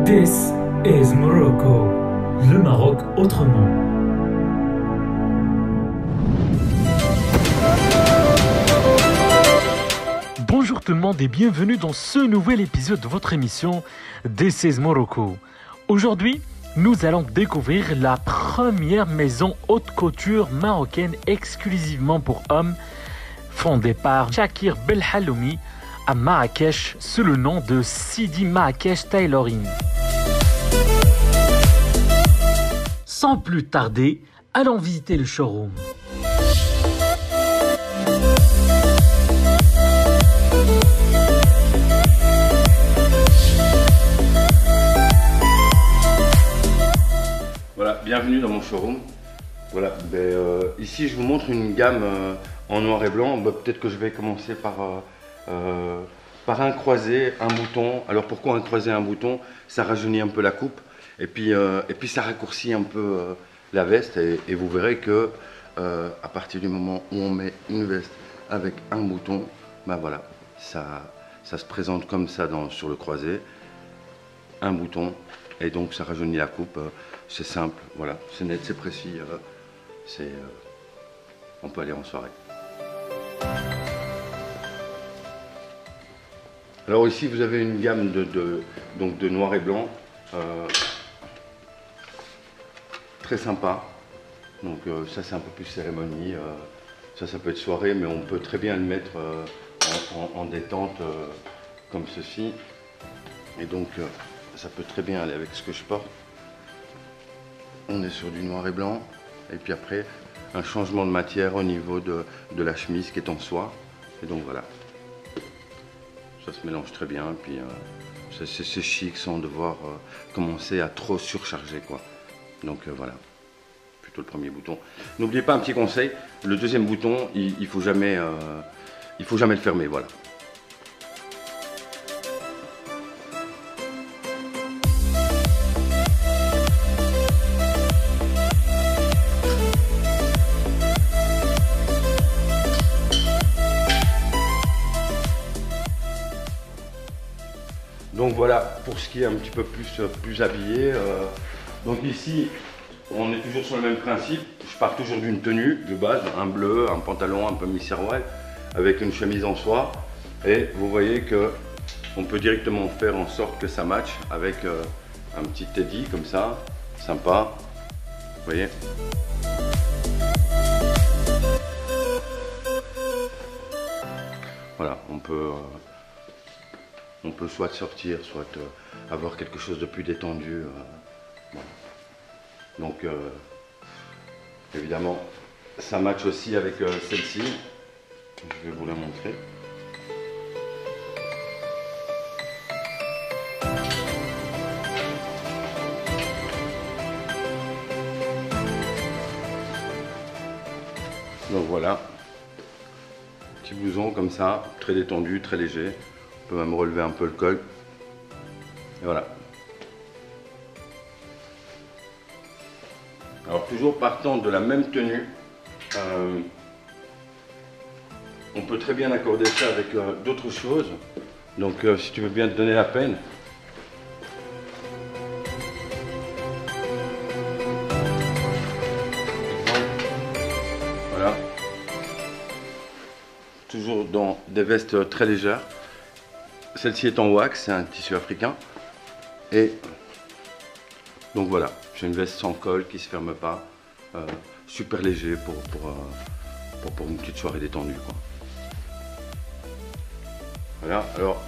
This is Morocco, le Maroc autrement. Bonjour tout le monde et bienvenue dans ce nouvel épisode de votre émission This is Morocco. Aujourd'hui, nous allons découvrir la première maison haute couture marocaine exclusivement pour hommes, fondée par Shakir Belhaloumi à Marrakech sous le nom de Sidi Marrakech Tailoring. Sans plus tarder, allons visiter le showroom. Voilà, bienvenue dans mon showroom. Voilà, ici je vous montre une gamme en noir et blanc. Peut-être que je vais commencer par un croisé, un bouton. Alors pourquoi un croisé, un bouton? Ça rajeunit un peu la coupe et puis ça raccourcit un peu la veste et vous verrez que à partir du moment où on met une veste avec un bouton, ben voilà, ça se présente comme ça sur le croisé, un bouton et donc ça rajeunit la coupe. C'est simple, voilà, c'est net, c'est précis, on peut aller en soirée. Alors ici vous avez une gamme de noir et blanc, très sympa. Donc ça c'est un peu plus cérémonie, ça peut être soirée, mais on peut très bien le mettre en détente comme ceci. Et donc ça peut très bien aller avec ce que je porte. On est sur du noir et blanc, et puis après un changement de matière au niveau de la chemise qui est en soie. Et donc voilà, ça se mélange très bien, et puis c'est chic sans devoir commencer à trop surcharger quoi. Donc voilà, plutôt le premier bouton. N'oubliez pas un petit conseil, le deuxième bouton, il faut jamais le fermer, voilà. Donc voilà pour ce qui est un petit peu plus habillé. Donc ici, on est toujours sur le même principe. Je pars toujours d'une tenue de base, un bleu, un pantalon un peu mi-serwal, avec une chemise en soie. Et vous voyez que on peut directement faire en sorte que ça matche avec un petit teddy comme ça, sympa. Vous voyez. Voilà, on peut soit sortir, soit avoir quelque chose de plus détendu. Voilà. Donc, évidemment, ça match aussi avec celle-ci. Je vais vous la montrer. Donc voilà, petit blouson comme ça, très détendu, très léger. On peut même relever un peu le col. Et voilà. Alors toujours partant de la même tenue, on peut très bien accorder ça avec d'autres choses. Donc si tu veux bien te donner la peine. Voilà. Toujours dans des vestes très légères. Celle-ci est en wax, c'est un tissu africain. Et donc voilà, j'ai une veste sans col qui ne se ferme pas, super léger pour une petite soirée détendue, quoi. Voilà, alors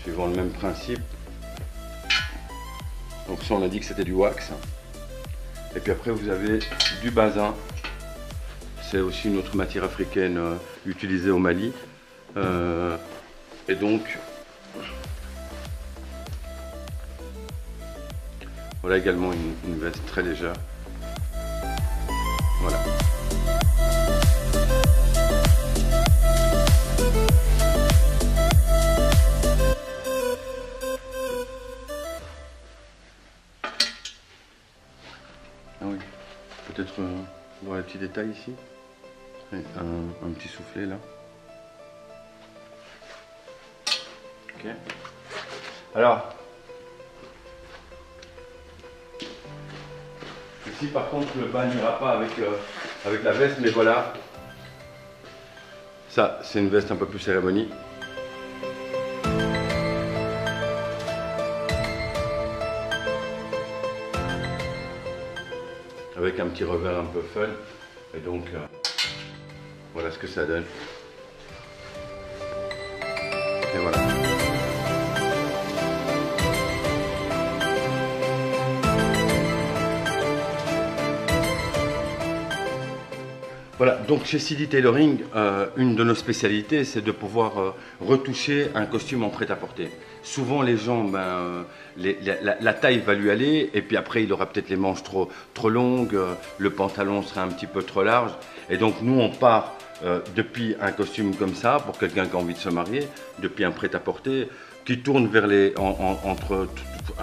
suivant le même principe. Donc ça on a dit que c'était du wax. Et puis après vous avez du basin. C'est aussi une autre matière africaine utilisée au Mali. Et donc voilà également une veste très légère. Voilà. Ah oui, peut-être voir les petits détails ici. Et un petit soufflet là. Ok. Alors, Ici par contre le bas n'ira pas avec la veste, mais voilà. Ça, c'est une veste un peu plus cérémonie. Avec un petit revers un peu fun. Et donc, voilà ce que ça donne. Et voilà. Voilà, donc chez CD Tailoring, une de nos spécialités, c'est de pouvoir retoucher un costume en prêt-à-porter. Souvent, les gens, la taille va lui aller, et puis après, il aura peut-être les manches trop longues, le pantalon sera un petit peu trop large. Et donc, nous, on part depuis un costume comme ça, pour quelqu'un qui a envie de se marier, depuis un prêt-à-porter, qui tourne vers entre,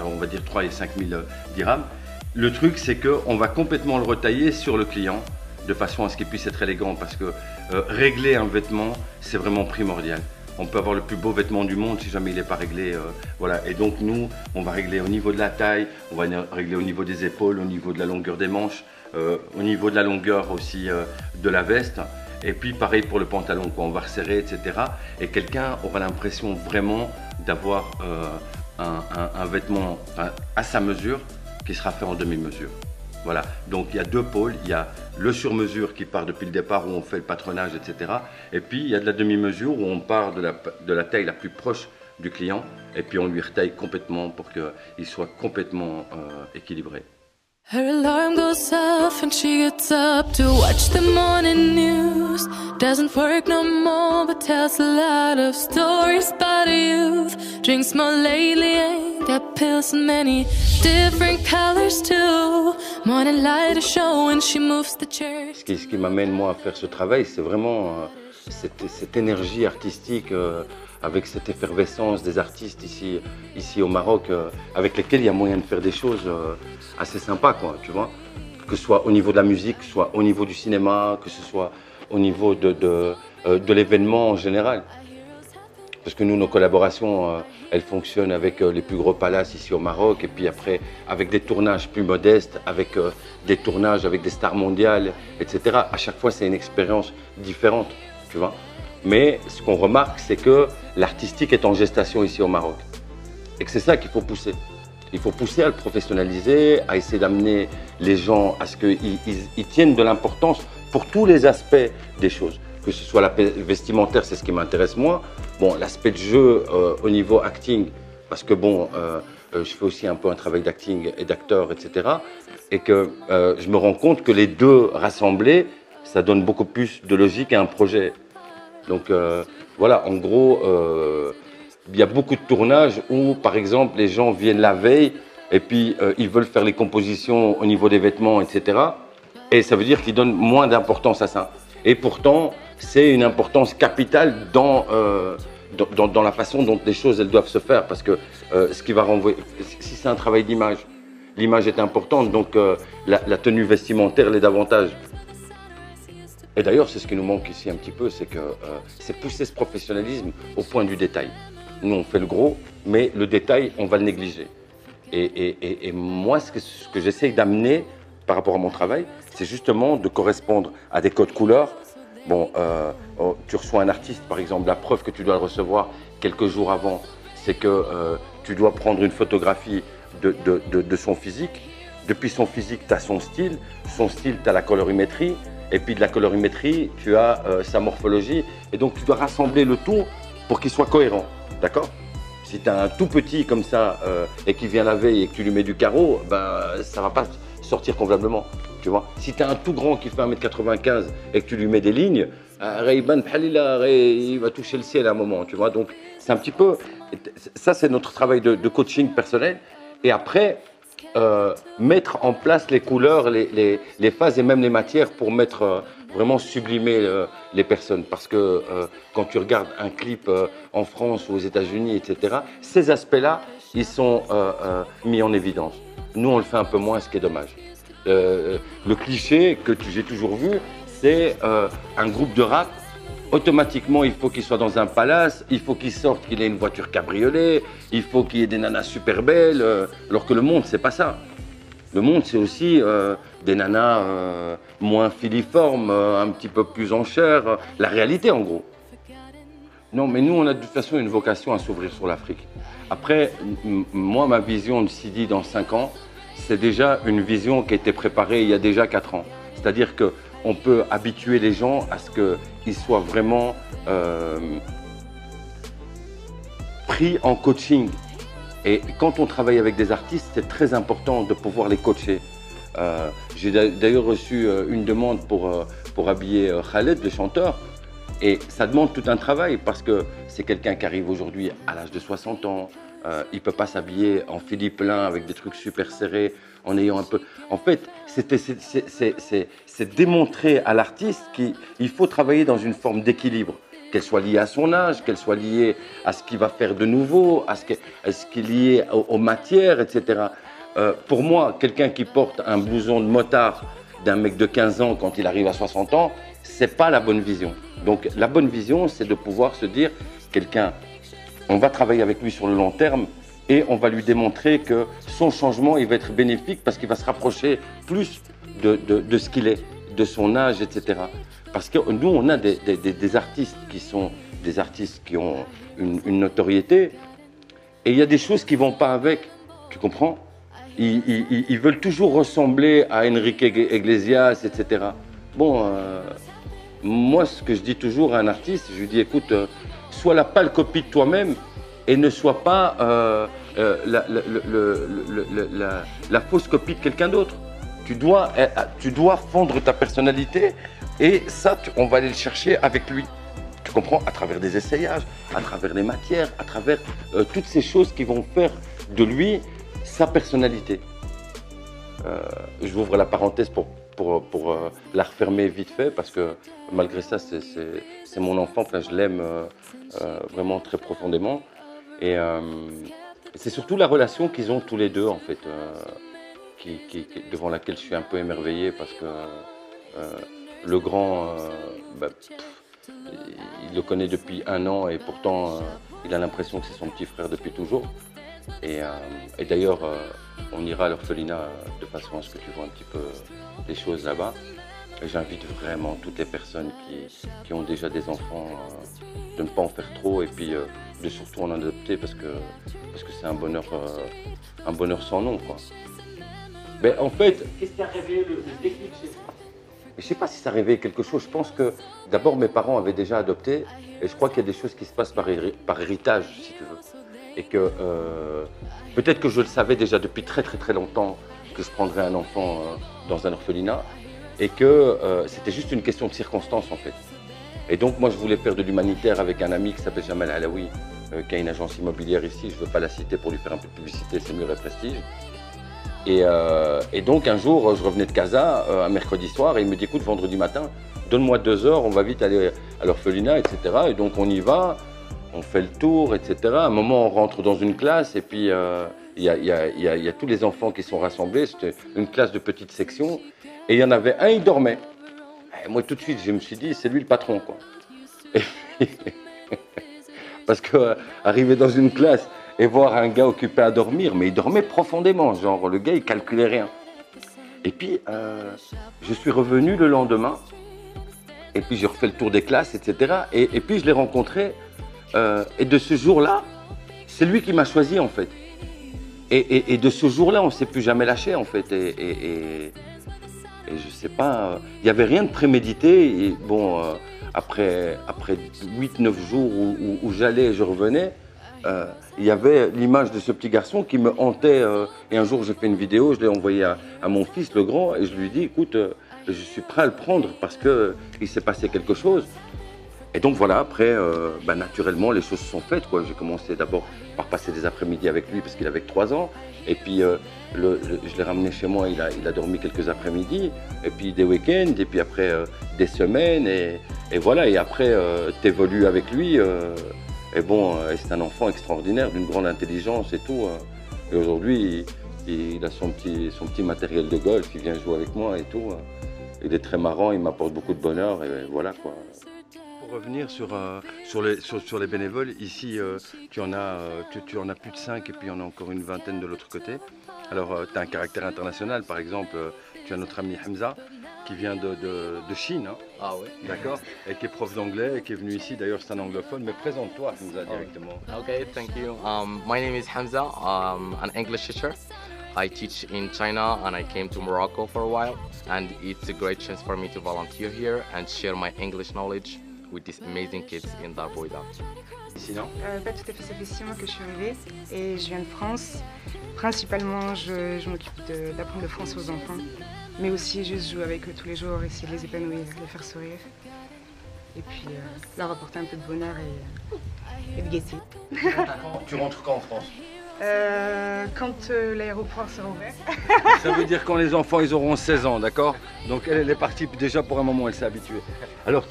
on va dire, 3 et 5 000 dirhams. Le truc, c'est qu'on va complètement le retailler sur le client, de façon à ce qu'il puisse être élégant, parce que régler un vêtement, c'est vraiment primordial. On peut avoir le plus beau vêtement du monde si jamais il n'est pas réglé. Voilà. Et donc nous, on va régler au niveau de la taille, on va régler au niveau des épaules, au niveau de la longueur des manches, au niveau de la longueur aussi de la veste. Et puis pareil pour le pantalon, quoi. On va resserrer, etc. Et quelqu'un aura l'impression vraiment d'avoir un vêtement à sa mesure qui sera fait en demi-mesure. Voilà, donc il y a deux pôles, il y a le sur-mesure qui part depuis le départ où on fait le patronage, etc. Et puis il y a de la demi-mesure où on part de la taille la plus proche du client et puis on lui retaille complètement pour qu'il soit complètement équilibré. Her alarm goes off and she gets up to watch the morning news. Doesn't work no more but tells a lot of stories about her youth. Drinks more lately, ain't got pills in many different colors too. Morning light is show when she moves the chair. Ce qui m'amène moi à faire ce travail, c'est vraiment cette énergie artistique, avec cette effervescence des artistes ici au Maroc, avec lesquels il y a moyen de faire des choses assez sympas, quoi, tu vois. Que ce soit au niveau de la musique, que ce soit au niveau du cinéma, que ce soit au niveau de l'événement en général. Parce que nous, nos collaborations, elles fonctionnent avec les plus gros palaces ici au Maroc, et puis après, avec des tournages plus modestes, avec des tournages avec des stars mondiales, etc. À chaque fois, c'est une expérience différente, tu vois. Mais ce qu'on remarque, c'est que l'artistique est en gestation ici au Maroc. Et que c'est ça qu'il faut pousser. Il faut pousser à le professionnaliser, à essayer d'amener les gens à ce qu'ils tiennent de l'importance pour tous les aspects des choses. Que ce soit l'aspect vestimentaire, c'est ce qui m'intéresse moi. Bon, l'aspect de jeu au niveau acting, parce que bon, je fais aussi un peu un travail d'acting et d'acteur, etc. Et que je me rends compte que les deux rassemblés, ça donne beaucoup plus de logique à un projet. Donc voilà, en gros, il y a beaucoup de tournages où, par exemple, les gens viennent la veille et puis ils veulent faire les compositions au niveau des vêtements, etc. Et ça veut dire qu'ils donnent moins d'importance à ça. Et pourtant, c'est une importance capitale dans la façon dont les choses elles doivent se faire. Parce que ce qui va renvoyer, si c'est un travail d'image, l'image est importante, donc la tenue vestimentaire l'est davantage. Et d'ailleurs, c'est ce qui nous manque ici un petit peu, c'est pousser ce professionnalisme au point du détail. Nous, on fait le gros, mais le détail, on va le négliger. Et moi, ce que j'essaye d'amener par rapport à mon travail, c'est justement de correspondre à des codes couleurs. Bon, tu reçois un artiste, par exemple, la preuve que tu dois le recevoir quelques jours avant, c'est que tu dois prendre une photographie de son physique. Depuis son physique, tu as son style, tu as la colorimétrie, et puis de la colorimétrie, tu as sa morphologie, et donc tu dois rassembler le tout pour qu'il soit cohérent, d'accord? Si tu as un tout petit comme ça, et qui vient la veille et que tu lui mets du carreau, ben, ça ne va pas sortir convenablement, tu vois. Si tu as un tout grand qui fait 1m95 et que tu lui mets des lignes, il va toucher le ciel à un moment, tu vois. Donc c'est un petit peu, ça c'est notre travail de coaching personnel, et après, mettre en place les couleurs, les phases et même les matières pour mettre vraiment sublimer les personnes. Parce que quand tu regardes un clip en France ou aux États-Unis, etc., ces aspects-là, ils sont mis en évidence. Nous, on le fait un peu moins, ce qui est dommage. Le cliché que j'ai toujours vu, c'est un groupe de rap. Automatiquement, il faut qu'il soit dans un palace, il faut qu'il sorte, qu'il ait une voiture cabriolet, il faut qu'il y ait des nanas super belles, alors que le monde, c'est pas ça. Le monde, c'est aussi des nanas moins filiformes, un petit peu plus en chair, la réalité en gros. Non, mais nous, on a de toute façon une vocation à s'ouvrir sur l'Afrique. Après, moi, ma vision de Sidi dans 5 ans, c'est déjà une vision qui a été préparée il y a déjà 4 ans. C'est-à-dire qu'on peut habituer les gens à ce qu'ils soient vraiment pris en coaching. Et quand on travaille avec des artistes, c'est très important de pouvoir les coacher. J'ai d'ailleurs reçu une demande pour habiller Khaled, le chanteur. Et ça demande tout un travail parce que c'est quelqu'un qui arrive aujourd'hui à l'âge de 60 ans. Il ne peut pas s'habiller en Philippe Plein avec des trucs super serrés, en ayant un peu… En fait, c'est démontrer à l'artiste qu'il faut travailler dans une forme d'équilibre, qu'elle soit liée à son âge, qu'elle soit liée à ce qu'il va faire de nouveau, à ce qui est lié aux matières, etc. Pour moi, quelqu'un qui porte un blouson de motard d'un mec de 15 ans quand il arrive à 60 ans, ce n'est pas la bonne vision. Donc la bonne vision, c'est de pouvoir se dire, quelqu'un, on va travailler avec lui sur le long terme et on va lui démontrer que son changement, il va être bénéfique parce qu'il va se rapprocher plus de ce qu'il est, de son âge, etc. Parce que nous, on a des artistes qui sont des artistes qui ont une notoriété et il y a des choses qui ne vont pas avec, tu comprends? Ils veulent toujours ressembler à Enrique Iglesias, etc. Bon, moi, ce que je dis toujours à un artiste, je lui dis, écoute, sois la pâle copie de toi-même et ne sois pas la fausse copie de quelqu'un d'autre. Tu dois fondre ta personnalité et ça, on va aller le chercher avec lui. Tu comprends? À travers des essayages, à travers des matières, à travers toutes ces choses qui vont faire de lui sa personnalité. J'ouvre la parenthèse pour la refermer vite fait parce que malgré ça, c'est mon enfant, enfin, je l'aime vraiment très profondément. Et c'est surtout la relation qu'ils ont tous les deux, en fait, devant laquelle je suis un peu émerveillé parce que le grand, il le connaît depuis 1 an et pourtant, il a l'impression que c'est son petit frère depuis toujours. Et d'ailleurs, on ira à l'orphelinat de façon à ce que tu vois un petit peu les choses là-bas. J'invite vraiment toutes les personnes qui ont déjà des enfants de ne pas en faire trop et puis de surtout en adopter parce que c'est un bonheur sans nom, quoi. Mais en fait, qu'est-ce qui a réveillé le déclic chez toi? Je ne sais pas si ça a réveillé quelque chose. Je pense que d'abord mes parents avaient déjà adopté et je crois qu'il y a des choses qui se passent par héritage, si tu veux. Et que peut-être que je le savais déjà depuis très longtemps que je prendrais un enfant dans un orphelinat et que c'était juste une question de circonstance en fait. Et donc moi je voulais faire de l'humanitaire avec un ami qui s'appelle Jamal Alaoui, qui a une agence immobilière ici, je ne veux pas la citer pour lui faire un peu de publicité, c'est Mur et Prestige. Et donc un jour je revenais de Casa un mercredi soir et il me dit écoute vendredi matin, donne-moi 2 heures, on va vite aller à l'orphelinat, etc. Et donc on y va. On fait le tour, etc. À un moment, on rentre dans une classe et puis il y a tous les enfants qui sont rassemblés. C'était une classe de petite section. Et il y en avait un, il dormait. Et moi, tout de suite, je me suis dit, c'est lui le patron, quoi. Et puis, parce qu'arriver dans une classe et voir un gars occupé à dormir, mais il dormait profondément. Genre, le gars, il calculait rien. Et puis, je suis revenu le lendemain. Et puis, j'ai refait le tour des classes, etc. Et puis, je l'ai rencontré. Et de ce jour-là, c'est lui qui m'a choisi en fait. Et de ce jour-là, on ne s'est plus jamais lâché en fait. Et je sais pas, il n'y avait rien de prémédité. Et bon, après 8-9 jours où j'allais et je revenais, il y avait l'image de ce petit garçon qui me hantait. Et un jour, j'ai fait une vidéo, je l'ai envoyée à mon fils, le grand, et je lui ai dit, écoute, je suis prêt à le prendre parce qu'il s'est passé quelque chose. Et donc voilà, après, naturellement, les choses se sont faites, quoi. J'ai commencé d'abord par passer des après-midi avec lui parce qu'il avait que 3 ans. Et puis, je l'ai ramené chez moi, il a dormi quelques après-midi. Et puis des week-ends, et puis après des semaines. Et voilà, et après, t'évolues avec lui. Et bon, c'est un enfant extraordinaire, d'une grande intelligence et tout. Et aujourd'hui, il a son petit matériel de golf, il vient jouer avec moi et tout. Il est très marrant, il m'apporte beaucoup de bonheur. Et voilà, quoi. Pour revenir sur les bénévoles, ici tu en as plus de 5 et puis il y en a encore une vingtaine de l'autre côté. Alors tu as un caractère international, par exemple tu as notre ami Hamza qui vient de Chine, hein, Ah oui. d'accord, et qui est prof d'anglais et qui est venu ici, d'ailleurs c'est un anglophone, mais présente-toi Hamza directement. Okay, thank you. My name is Hamza. An English teacher. I teach in China and I came to Morocco for a while, and it's a great chance for me to volunteer here and share my English knowledge with these amazing kids in Dar Bouida. Sinon Pas tout à fait, ça fait 6 mois que je suis arrivée et je viens de France. Principalement, je m'occupe d'apprendre le français aux enfants, mais aussi juste jouer avec eux tous les jours, essayer de les épanouir, les faire sourire. Et puis leur apporter un peu de bonheur et de gaieté. Tu rentres quand en France? Quand l'aéroport sera ouvert. Ça veut dire quand les enfants ils auront 16 ans, d'accord? Donc elle est partie déjà pour un moment, elle s'est habituée. Alors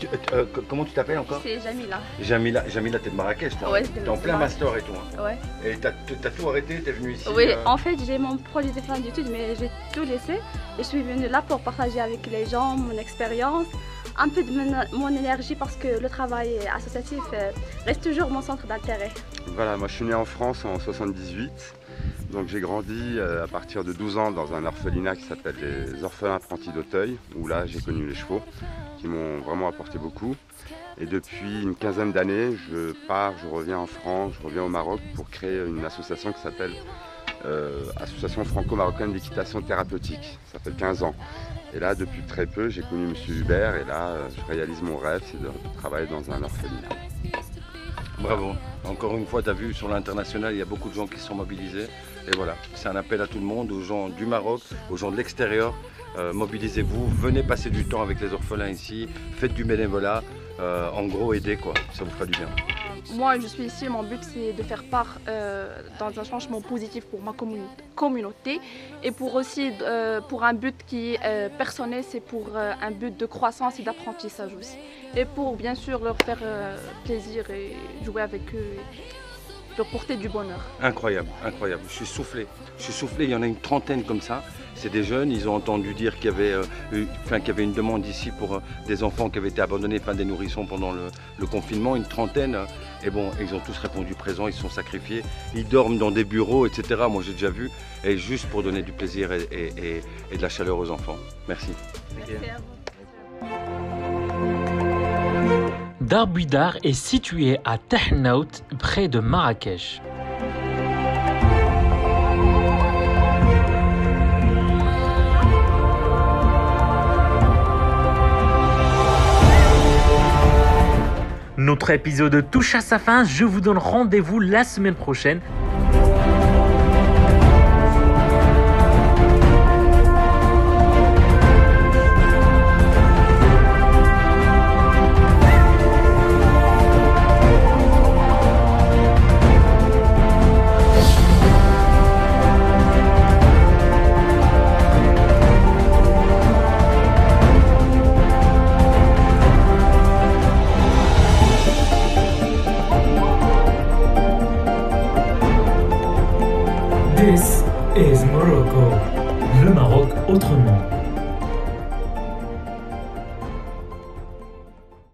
comment tu t'appelles encore? C'est Jamila. Jamila, t'es de Marrakech toi? Ouais, t'es en plein master et tout. Hein. Ouais. Et t'as tout arrêté, t'es venu ici? Oui, en fait j'ai mon projet de fin d'études mais j'ai tout laissé et je suis venue là pour partager avec les gens mon expérience, un peu de mon énergie parce que le travail associatif reste toujours mon centre d'intérêt. Voilà, moi je suis né en France en 78, donc j'ai grandi à partir de 12 ans dans un orphelinat qui s'appelle les Orphelins Apprentis d'Auteuil, où là j'ai connu les chevaux, qui m'ont vraiment apporté beaucoup. Et depuis une quinzaine d'années, je reviens en France, je reviens au Maroc pour créer une association qui s'appelle Association franco-marocaine d'équitation thérapeutique. Ça fait 15 ans. Et là, depuis très peu, j'ai connu M. Hubert et là, je réalise mon rêve, c'est de travailler dans un orphelinat. Bravo. Encore une fois, tu as vu sur l'international, il y a beaucoup de gens qui sont mobilisés. Et voilà, c'est un appel à tout le monde, aux gens du Maroc, aux gens de l'extérieur. Mobilisez-vous, venez passer du temps avec les orphelins ici, faites du bénévolat. En gros, aidez quoi, ça vous fera du bien. Moi, je suis ici, mon but c'est de faire part dans un changement positif pour ma communauté et pour aussi pour un but qui est personnel, c'est pour un but de croissance et d'apprentissage aussi. Et pour bien sûr leur faire plaisir et jouer avec eux, et leur porter du bonheur. Incroyable, incroyable, je suis soufflé, il y en a une trentaine comme ça. C'est des jeunes, ils ont entendu dire qu'il y avait une demande ici pour des enfants qui avaient été abandonnés, des nourrissons pendant le confinement, une trentaine. Et bon, ils ont tous répondu présent, ils se sont sacrifiés, ils dorment dans des bureaux, etc. Moi j'ai déjà vu, et juste pour donner du plaisir et de la chaleur aux enfants. Merci. Merci à vous. Dar Bouida est situé à Tahnaout, près de Marrakech. Notre épisode touche à sa fin, je vous donne rendez-vous la semaine prochaine. This is Morocco. Le Maroc autrement.